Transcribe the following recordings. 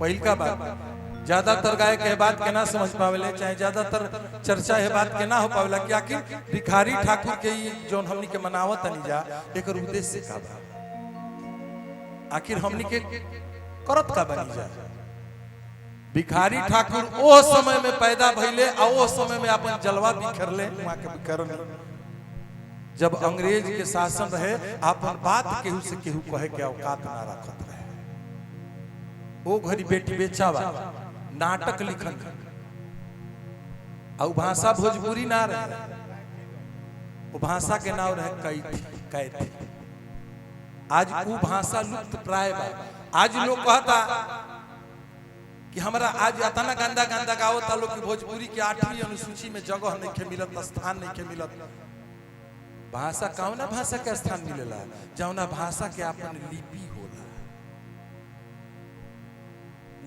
पहिल का बात ज्यादातर गायक है बात के ना समझ पावेले, चाहे ज्यादातर चर्चा है बात के ना हो पावेला कि आखिर भिखारी ठाकुर के जो हमनी के मनावत नहीं जा एक उद्देश्य का बा, आखिर हमनी के करत का बनी जा। भिखारी ठाकुर ओ समय में पैदा भइले आ ओ समय में अपन जलवा बिखरले, वहां के बिखरन जब अंग्रेज के शासन रहे अपन बात केहू से केहू कहे के औकात ना रखत रहे। ओ घड़ी बेटी बेचावा नाटक लिखन और भाषा भोजपुरी ना रहे, वो भाषा के नाम रहे कैथी। आज वो भाषा लुप्त प्राय बा। आज लोग कहता कि हमारा आज इतना गंदा गंदा गावता लोग कि भोजपुरी के 8वीं अनुसूची में जगह नहीं के मिलत, स्थान नहीं के मिलत। भाषा कौना भाषा के स्थान मिलेला जौना भाषा के अपन लिपि होला,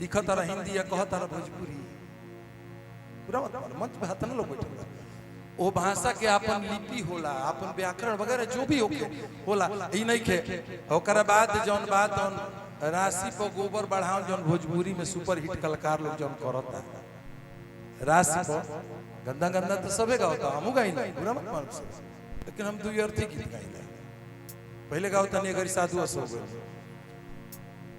लिखत रह हिंदी या कहत रह भोजपुरी, पूरा मंच पे हतन लोग बैठल ओ भाषा के अपन लिपि होला, अपन व्याकरण वगैरह जो भी होला ई नहीं के। ओकरा बाद जौन बात जौन राशि पर गोबर बढ़ाओ जौन भोजपुरी में सुपर हिट कलाकार लोग जौन करता राशि पर गंदा गंदा तो सबे गावता, हमू गाई नहीं पूरा मत मान से, लेकिन हम दुई अर्थी गीत गाइला। पहले गावता नहीं अगर साधु असो गए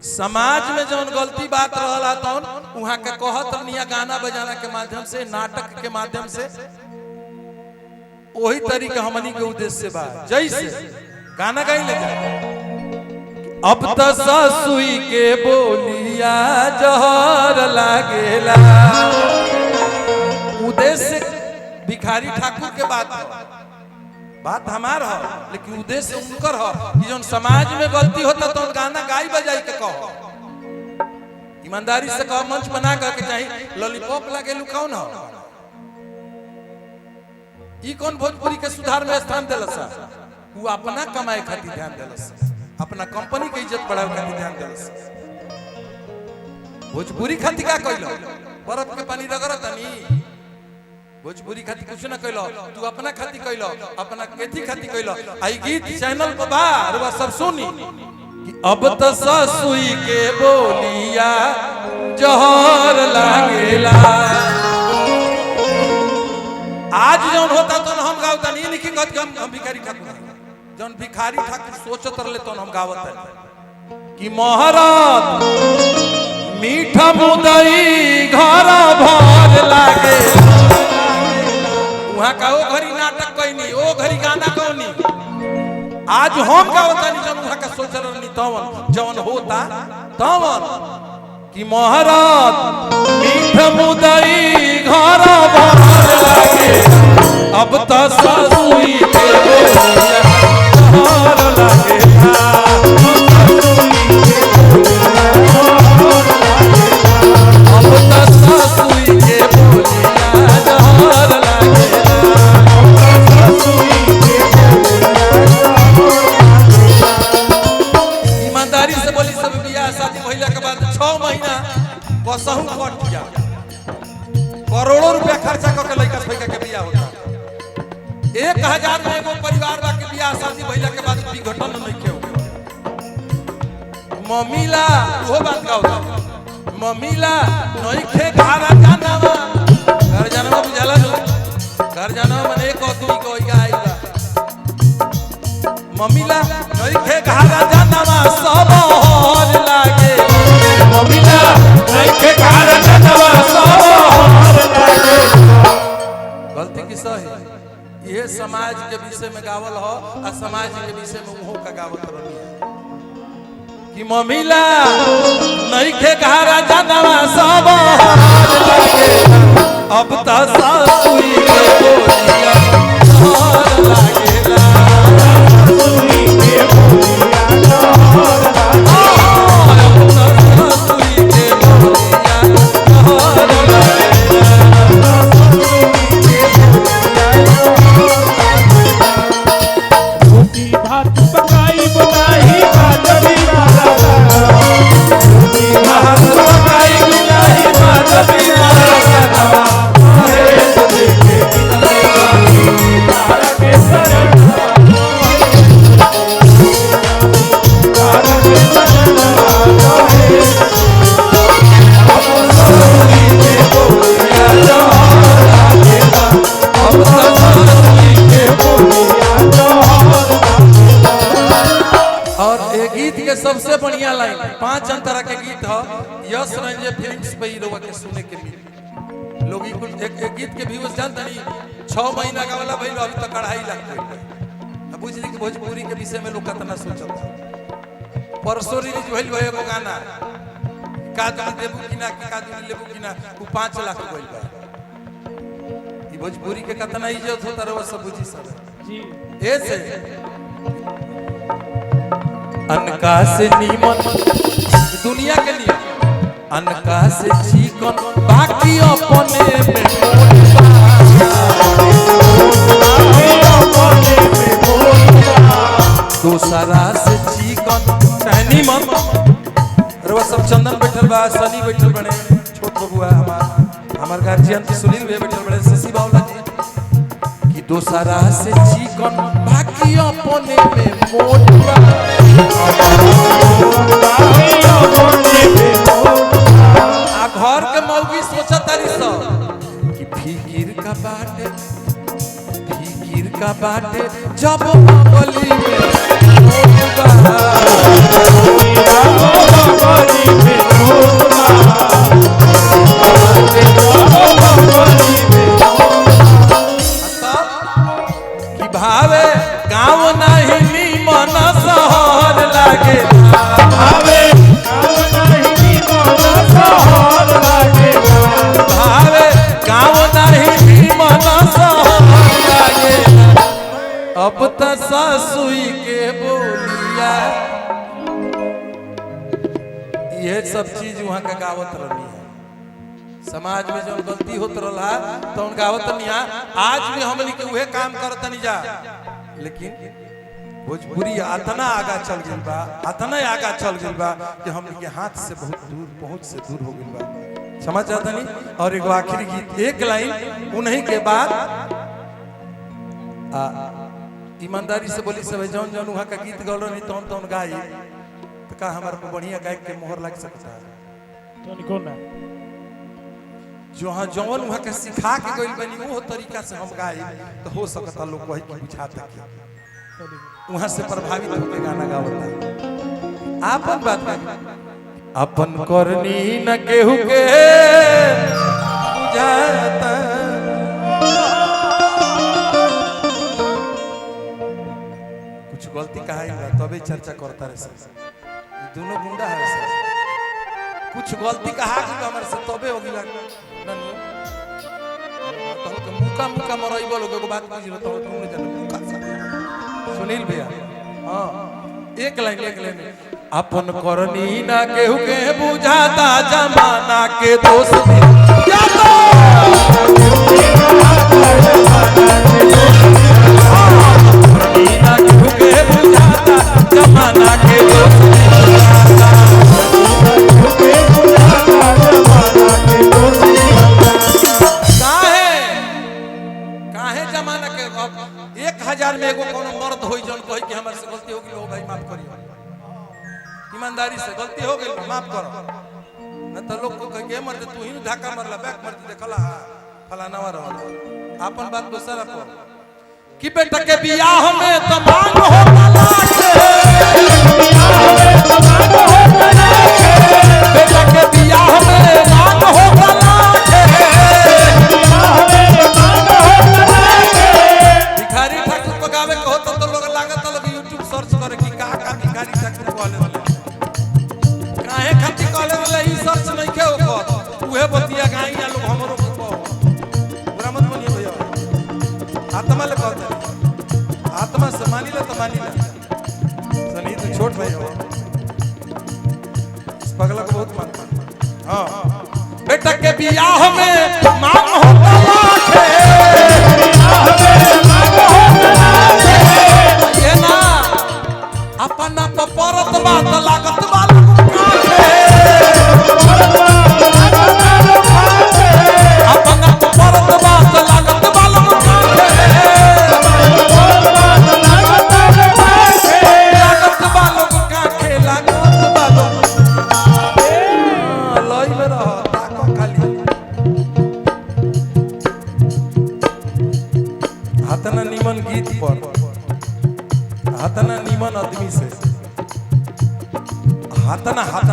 समाज में जौन गलती बात रहला तौन वहां के कहत निया गाना बजाना के माध्यम से, नाटक के माध्यम से, वही तरीका हमनी के उद्देश्य बा। जैसे गाना गाई ले अब त ससुई के बोलिया जहर लागेला, उद्देश्य भिखारी ठाकुर के बात हमार हो, लेकिन उद्देश्य उनकर हो कि जौन समाज में गलती होता तो गाना गाई बजाई के कहो, ईमानदारी से कहो, मंच बना के चाहिए लॉलीपॉप लगेलू कौन हो, ई कौन भोजपुरी के सुधार में स्थान दिलस, वो अपना कमाए खातिर ध्यान दिलस, अपना कंपनी के इज्जत बढ़ावे खातिर ध्यान दिलस। भोजपुरी खातिर का कइलो, बर्फ के पानी रगड़त नहीं, भोजपुरी खातिर कुछ ना कइलो, तू अपना खातिर कइलो, अपना केथी खातिर कइलो। आई गीत चैनल पर बा रुआ सब सुनी कि अब त ससुई के बोलिया जहर लागेला। आज जौन होता तो हम गावता नहीं, लिखी कहत हम भिखारी ठाकुर, जौन भिखारी ठाकुर सोचत रहले तो हम गावत है कि महाराज मीठा मुदई घर भर लागे, वहां का ओ घड़ी नाटक कइनी, ओ घड़ी गाना कौनी। आज हम गावता नहीं जौन वहां का सोच रहनी तवन जौन होता तवन कि महाराज मीठा मुदई घर भर लागे, अब त ससुई के बोलिया जहर लागेला, अब त ससुई के बोलिया जहर लागेला। ईमानदारी से बोली सब बियाह शादी महिला के बाद 6 महीना कसहू कट गया, करोड़ों रुपया खर्चा करके लड़का फैका के बियाह होता। 1000 में एगो परिवार बा के बियाह शादी भइला के बाद विघटन नहीं के हो। मम्मीला वो बात का होता, मम्मीला नहीं खे घर जानवा, घर जानवा बुझाला लो, घर जानवा माने एक आदमी को आई बा। मम्मीला नहीं खे घर जानवा सब हर लागे, मम्मीला नहीं खे घर जानवा सब हर लागे। गलती किसका है? ये समाज के विषय में गावल हो और समाज के विषय में उहो का गावत रहनी है कि मम्मीला नहीं खे घरा जानवा सब हार लागे, अब त ससुई के बोलिया जहर लागेला, ससुई के बोलिया जहर लागेला, अब त ससुई के बोलिया जहर लागेला। के गीत हो यश रंजन फिल्म्स पे ही लोग के सुने के मिले लोग एक गीत के व्यूज जानता नहीं 6 महीना का वाला भाई अभी तक 2.5 लाख अब बुझ ली कि भोजपुरी के विषय में लोग कितना सोचता परसों रिलीज भइल भाई एगो गाना का जान देबू कि ना का जान लेबू कि ना वो 5 लाख भइल बा ई भोजपुरी के कितना इज्जत होता रहो सब बुझी सब जी ऐसे अनका से नीमन दुनिया के लिए अनका से चिकन बाकी अपने में दूसरा से चिकन चाहे नीमन रवा सब चंदन बैठल बा सनी बैठल बने छोट बबुआ हमार गार्जियन सुनील भी बैठल बने शशि बावला जी कि दूसरा से चिकन बाकी अपने में मोटवा घर के मौगी सोचत तारी सब कि फिकिर का बाटे जब बगली कि भावे गाँव नहीं निमन शहर लागे भावे गाँव नहीं मन लागे अब तो सासुई के बोलिया ये सब चीज वहाँ का गावत रही है समाज में जो गलती होत रहा तो उन गावत नहीं आज भी हमनी के उहे काम करत नहीं जा लेकिन भोजपुरी अतना आगा चल गई बा अतना आगा चल गई बा कि हमनी के हाथ से बहुत दूर पहुंच से दूर हो गई बा समझ आता नहीं और एगो आखिरी गीत एक लाइन उन्हीं के बाद ईमानदारी से बोली सब जौन जौन वहाँ का गीत गौल नहीं तौन तौन गाई तो का हमारे को बढ़िया गायक के मोहर लग सकता है कौन ना जो हाँ जौन वहाँ के सिखा के गई बनी वो तरीका से हम गाई तो हो सकता लोग वही की बुझा तक वहाँ से प्रभावित होकर गाना गावता आपन बात कर अपन करनी न केहू के बुझाता कुछ गलती कहा ही तबे चर्चा करता रहे सर दोनों गुंडा है सर कुछ गलती कहा कि हमारे से तबे हो गया ननु तो मुका मुका मरई बोलो को बात बुझी तो तुम जानो मुका सुनील भैया हां एक लाइन अपन करनी ना केहू के बुझाता जमाना के दोस्त क्या करनी ना केहू के बुझाता जमाना के दोस्त काहे जमाना के 1000 में एगो कोनो मर्द होई जन कहि कि हमर से गलती हो गई हो भाई माफ करियो ईमानदारी से गलती हो गई माफ करो न तो लोग को कह के मर्द तू ही धक्का मारला बैक मर्द देखला फलानावा रहल अपन बात दूसरा को कि बेटा के बियाह में त मांग होता लागे बियाह में त मांग होता लागे बेटा के बियाह में मांग होता लागे बियाह में मांग होता लागे भिखारी ठाकुर पगावे को तो लोग लागत लोग YouTube सर्च करे कि का भिखारी ठाकुर कहले वाले काहे खाती कहले वाले ई सर्च नहीं के ओकर उहे बतिया गाई या लोग हमरो को पूरा मत बनिए भैया आत्मा ले कहते आत्मा से मानी ले तो मानी ले सनी तो छोट भाई हो इस पगला को बहुत मानता हां बेटा के बियाह में मांग होता लागे बियाह में मांग होता लागे ये ना अपना परत बात लागत वाला अपना परत बात लागत वाला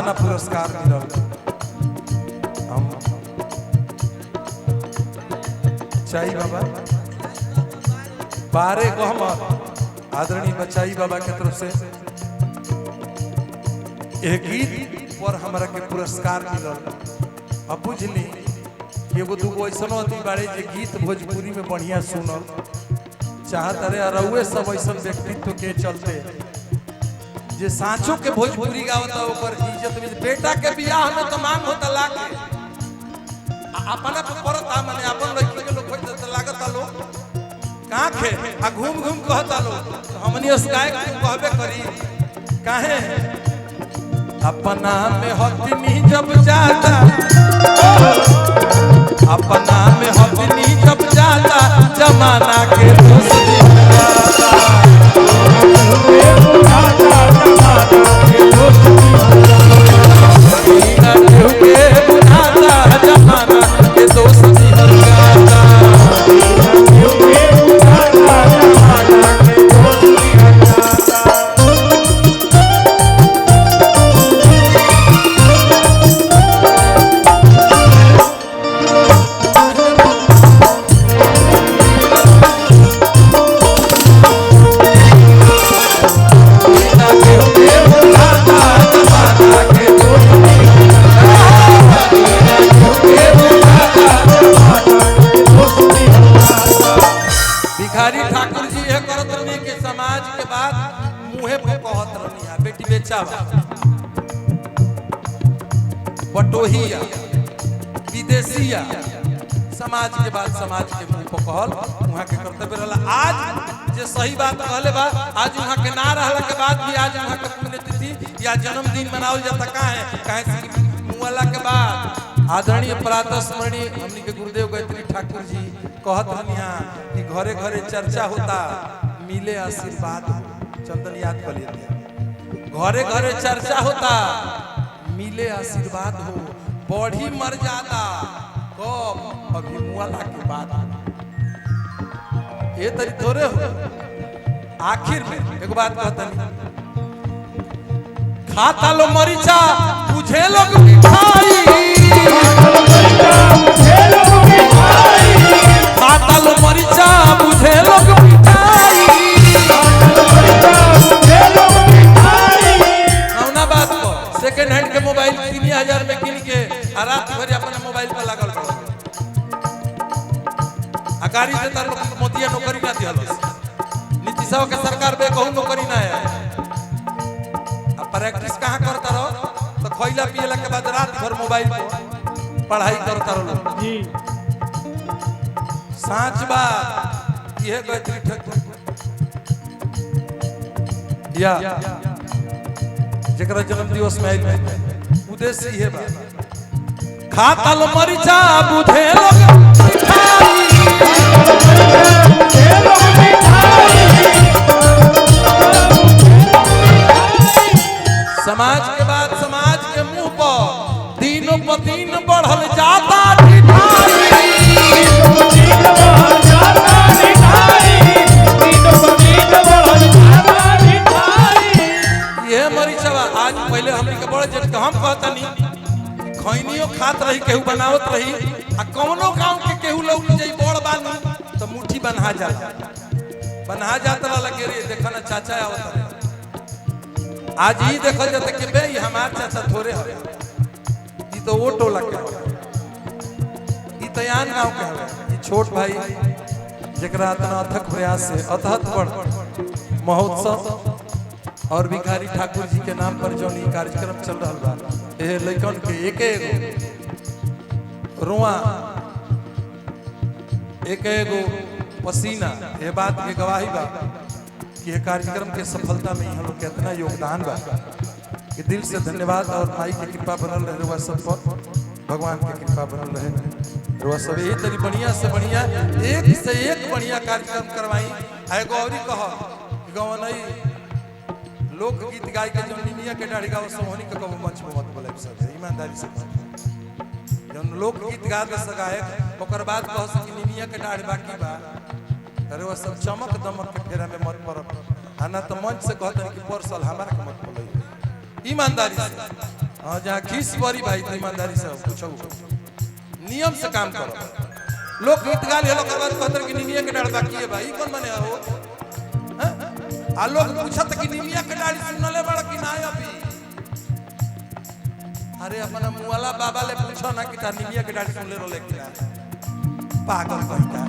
अपना पुरस्कार मिलल हम बचाई बाबा 12 को हम आदरणीय बचाई बाबा के तरफ से एक गीत पर हमरा के पुरस्कार मिलल। अब बुझली एगो दूगो ऐसा आदमी बाड़े जे गीत भोजपुरी में बढ़िया सुनल चाहत रहे अरुए सब ऐसा व्यक्तित्व के चलते जे सांचो के भोजपुरी गावता ओकर इज्जत में बेटा के बियाह में तो मांग होता लाके अपना परता माने अपन लड़की के लोग खोज त लागत लो का खे आ घूम घूम कहता लो हमनी उस गायक कहबे करी काहे अपना में हथनी जब जाता अपना में हथनी जब जाता जमाना के दोस्त जमाना के दोस्त बटोहिया विदेशिया समाज के बाद समाज के मुंह पर कहल वहां के कर्तव्य रहला। आज जे सही बात कहले बा आज वहां के ना रहला के बाद भी आज वहां के पुण्यतिथि या जन्मदिन मनावल जाता काहे मुआला के बाद आदरणीय प्रातः स्मरणीय हमनी के गुरुदेव गायत्री ठाकुर जी कहत हनिया कि घरे घरे चर्चा होता मिले आशीर्वाद चंदन याद कर लिया घरे घरे चर्चा होता मिले आशीर्वाद हो बढ़ी मर्यादा कब अभी मुआला के बाद ये तरी थोड़े हो। आखिर में एक बात कहता खाता लो मरीचा तुझे लोग मिठाई खाता लो मरीचा मुझे लोग मिठाई सेकेंड हैंड के मोबाइल 3000 में किन के रात भर अपने मोबाइल पर लागल रहो अकारी से तार मोदिया नौकरी ना दिहल नीतीश के सरकार में कहूं नौकरी ना है अब प्रैक्टिस कहां करता रहो तो खइला पियला के बाद रात भर मोबाइल पर पढ़ाई करता रहो जी सच बात ये गायत्री ठाकुर या जरा जन्म दिवस में आइल उद्देश्य ये बा खाता लो मरीचा बुझे लोग मिठाई समाज के बाद समाज के मुंह पर दिनों पर दिन बढ़ल जाता आज पहले हमनी के बड़े जेठ हम कहतनी खैनियो खात रही केहू बनावत रही आ कौनो गांव के केहू लोग जई बड़ बानी तो मुट्ठी बन्हा जात लगे रे देखा ना चाचा आवत रहे आज ही देखल जाता कि बे हमार चाचा थोड़े हवे ई तो वो टोला के ई तयान गांव के हवे ई छोट भाई जेकरा इतना अथक प्रयास से अथक पढ़ महोत्सव और भिखारी ठाकुर जी के नाम पर जो कार्यक्रम चल रहा बा ए लइकन के एक रोआ एक पसीना ये बात के गवाही बा कि ये कार्यक्रम के सफलता में हम लोग कितना योगदान बा कि दिल से धन्यवाद और भाई की कृपा बनल रहे रुआ सब पर भगवान की कृपा बनल रहे रुआ सब यही तरी बढ़िया से बढ़िया एक से एक बढ़िया कार्यक्रम करवाई आए गौरी कह गवनई लोकगीत गाय के जो निमिया के दाढ़ी गाव सोहनी के कबो मंच पे मत बोले सब ईमानदारी से जन लोकगीत गा दे सगाए ओकर बाद कह सकी निमिया के दाढ़ी बाकी बा अरे वो सब चमक दमक के फेरा में मत पड़ब आना तो मंच से कहते कि परसल हमारा के मत बोले ईमानदारी से हाँ जहाँ खीस बड़ी भाई तो ईमानदारी से पूछो नियम से काम करो। लोग गीत गा ले लोग बाद कहतर कि निमिया के डाल बाकी है भाई कौन बने हो आ लोग पूछत कि निमिया के डाली सुनले बड़ कि ना अभी अरे अपना मुआला बाबा ले पूछो ना कि ता निमिया के डाली सुनले रोले कि पागल कहता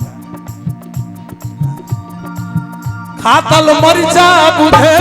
खातल मरिचा बुझे